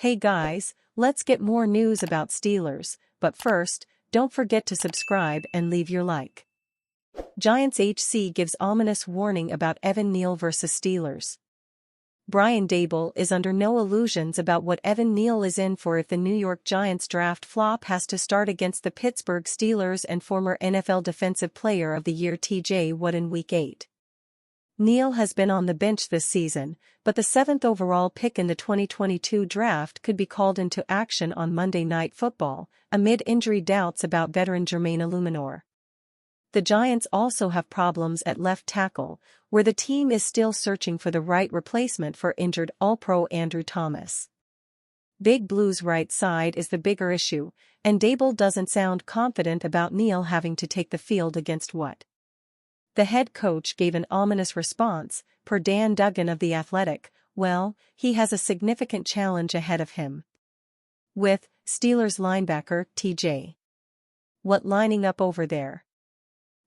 Hey guys, let's get more news about Steelers, but first, don't forget to subscribe and leave your like. Giants HC gives ominous warning about Evan Neal vs Steelers. Brian Daboll is under no illusions about what Evan Neal is in for if the New York Giants draft flop has to start against the Pittsburgh Steelers and former NFL Defensive Player of the Year TJ Watt in Week 8. Neal has been on the bench this season, but the 7th overall pick in the 2022 draft could be called into action on Monday Night Football, amid injury doubts about veteran Jermaine Illuminor. The Giants also have problems at left tackle, where the team is still searching for the right replacement for injured All-Pro Andrew Thomas. Big Blue's right side is the bigger issue, and Daboll doesn't sound confident about Neal having to take the field against Watt. The head coach gave an ominous response, per Dan Duggan of The Athletic. Well, he has a significant challenge ahead of him. With Steelers linebacker TJ Watt lining up over there.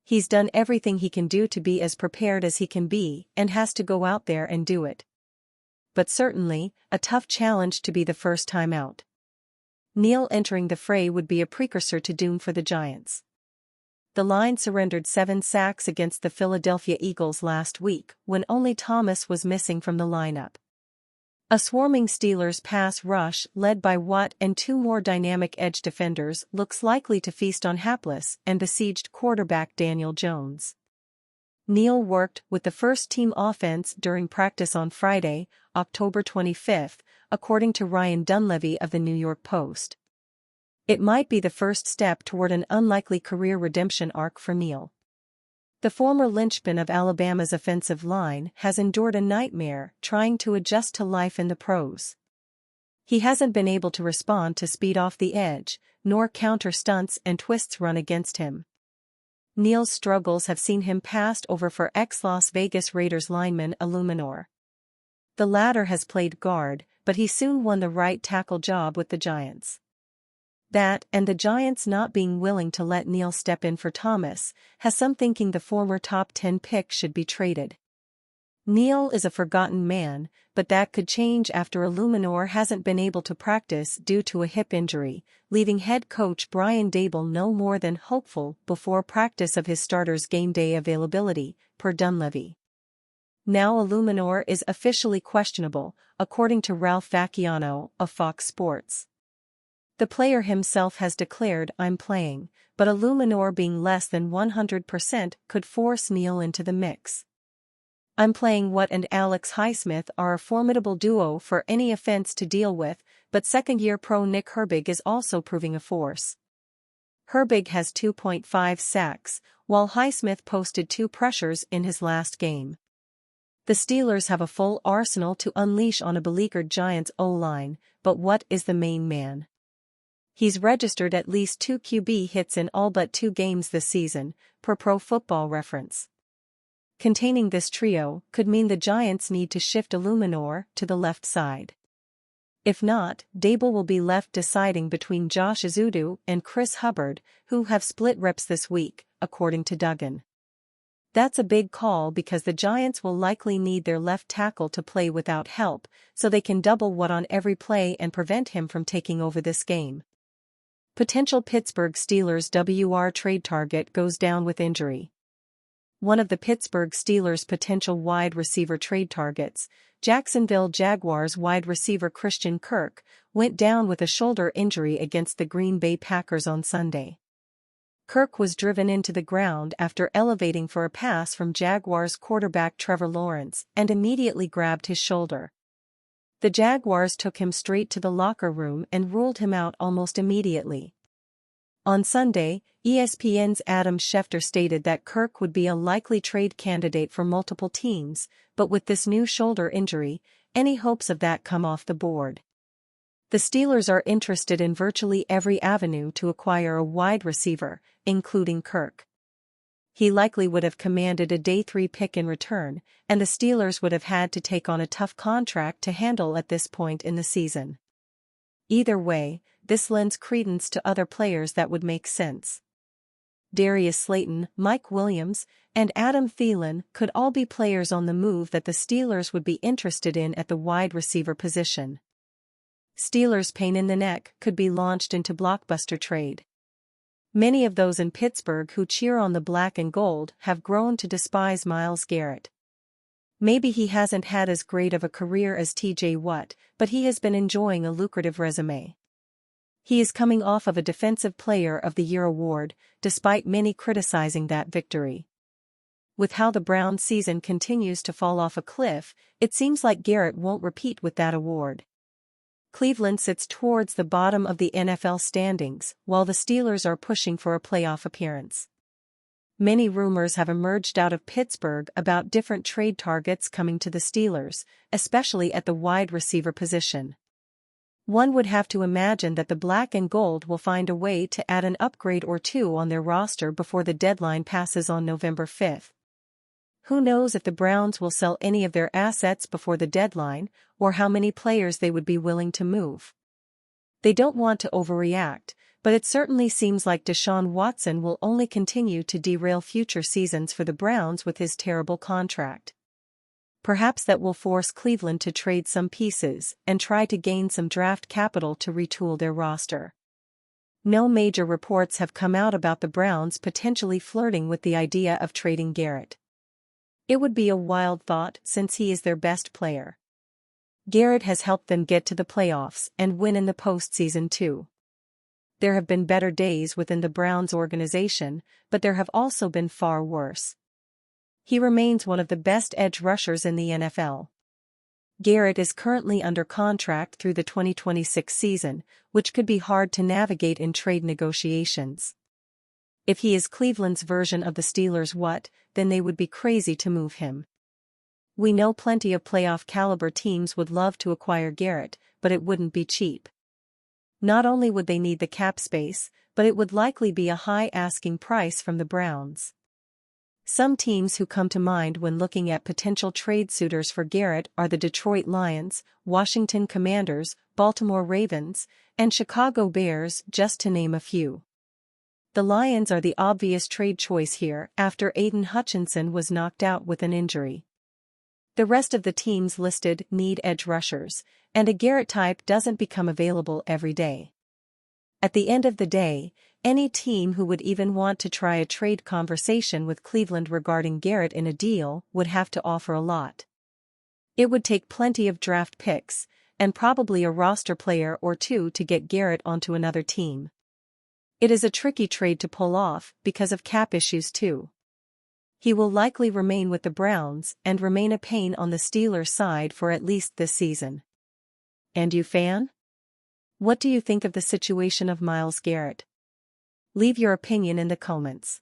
He's done everything he can do to be as prepared as he can be and has to go out there and do it. But certainly, a tough challenge to be the first time out. Neal entering the fray would be a precursor to doom for the Giants. The line surrendered 7 sacks against the Philadelphia Eagles last week when only Thomas was missing from the lineup. A swarming Steelers pass rush led by Watt and 2 more dynamic edge defenders looks likely to feast on hapless and besieged quarterback Daniel Jones. Neal worked with the first-team offense during practice on Friday, October 25, according to Ryan Dunleavy of the New York Post. It might be the first step toward an unlikely career redemption arc for Neal. The former linchpin of Alabama's offensive line has endured a nightmare trying to adjust to life in the pros. He hasn't been able to respond to speed off the edge, nor counter stunts and twists run against him. Neal's struggles have seen him passed over for ex-Las Vegas Raiders lineman Illuminor. The latter has played guard, but he soon won the right tackle job with the Giants. That, and the Giants not being willing to let Neal step in for Thomas, has some thinking the former top 10 pick should be traded. Neal is a forgotten man, but that could change after Illuminor hasn't been able to practice due to a hip injury, leaving head coach Brian Daboll no more than hopeful before practice of his starters' game day availability, per Dunleavy. Now Illuminor is officially questionable, according to Ralph Vacchiano of Fox Sports. The player himself has declared I'm playing, but Illuminor being less than 100% could force Neal into the mix. I'm playing Watt and Alex Highsmith are a formidable duo for any offense to deal with, but second-year pro Nick Herbig is also proving a force. Herbig has 2.5 sacks, while Highsmith posted 2 pressures in his last game. The Steelers have a full arsenal to unleash on a beleaguered Giants O-line, but Watt is the main man. He's registered at least 2 QB hits in all but 2 games this season, per Pro Football Reference. Containing this trio could mean the Giants need to shift Illuminor to the left side. If not, Daboll will be left deciding between Josh Ezeudu and Chris Hubbard, who have split reps this week, according to Duggan. That's a big call because the Giants will likely need their left tackle to play without help, so they can double Watt on every play and prevent him from taking over this game. Potential Pittsburgh Steelers WR trade target goes down with injury. One of the Pittsburgh Steelers' potential wide receiver trade targets, Jacksonville Jaguars wide receiver Christian Kirk, went down with a shoulder injury against the Green Bay Packers on Sunday. Kirk was driven into the ground after elevating for a pass from Jaguars quarterback Trevor Lawrence and immediately grabbed his shoulder. The Jaguars took him straight to the locker room and ruled him out almost immediately. On Sunday, ESPN's Adam Schefter stated that Kirk would be a likely trade candidate for multiple teams, but with this new shoulder injury, any hopes of that come off the board. The Steelers are interested in virtually every avenue to acquire a wide receiver, including Kirk. He likely would have commanded a day 3 pick in return, and the Steelers would have had to take on a tough contract to handle at this point in the season. Either way, this lends credence to other players that would make sense. Darius Slayton, Mike Williams, and Adam Thielen could all be players on the move that the Steelers would be interested in at the wide receiver position. Steelers' pain in the neck could be launched into blockbuster trade. Many of those in Pittsburgh who cheer on the black and gold have grown to despise Myles Garret. Maybe he hasn't had as great of a career as TJ Watt, but he has been enjoying a lucrative resume. He is coming off of a Defensive Player of the Year award, despite many criticizing that victory. With how the Browns' season continues to fall off a cliff, it seems like Garret won't repeat with that award. Cleveland sits towards the bottom of the NFL standings, while the Steelers are pushing for a playoff appearance. Many rumors have emerged out of Pittsburgh about different trade targets coming to the Steelers, especially at the wide receiver position. One would have to imagine that the black and gold will find a way to add an upgrade or two on their roster before the deadline passes on November 5th. Who knows if the Browns will sell any of their assets before the deadline, or how many players they would be willing to move. They don't want to overreact, but it certainly seems like Deshaun Watson will only continue to derail future seasons for the Browns with his terrible contract. Perhaps that will force Cleveland to trade some pieces and try to gain some draft capital to retool their roster. No major reports have come out about the Browns potentially flirting with the idea of trading Garret. It would be a wild thought since he is their best player. Garret has helped them get to the playoffs and win in the postseason too. There have been better days within the Browns organization, but there have also been far worse. He remains one of the best edge rushers in the NFL. Garret is currently under contract through the 2026 season, which could be hard to navigate in trade negotiations. If he is Cleveland's version of the Steelers' Watt, then they would be crazy to move him. We know plenty of playoff-caliber teams would love to acquire Garret, but it wouldn't be cheap. Not only would they need the cap space, but it would likely be a high asking price from the Browns. Some teams who come to mind when looking at potential trade suitors for Garret are the Detroit Lions, Washington Commanders, Baltimore Ravens, and Chicago Bears, just to name a few. The Lions are the obvious trade choice here after Aiden Hutchinson was knocked out with an injury. The rest of the teams listed need edge rushers, and a Garret type doesn't become available every day. At the end of the day, any team who would even want to try a trade conversation with Cleveland regarding Garret in a deal would have to offer a lot. It would take plenty of draft picks, and probably a roster player or two to get Garret onto another team. It is a tricky trade to pull off because of cap issues too. He will likely remain with the Browns and remain a pain on the Steelers' side for at least this season. And you fan? What do you think of the situation of Myles Garret? Leave your opinion in the comments.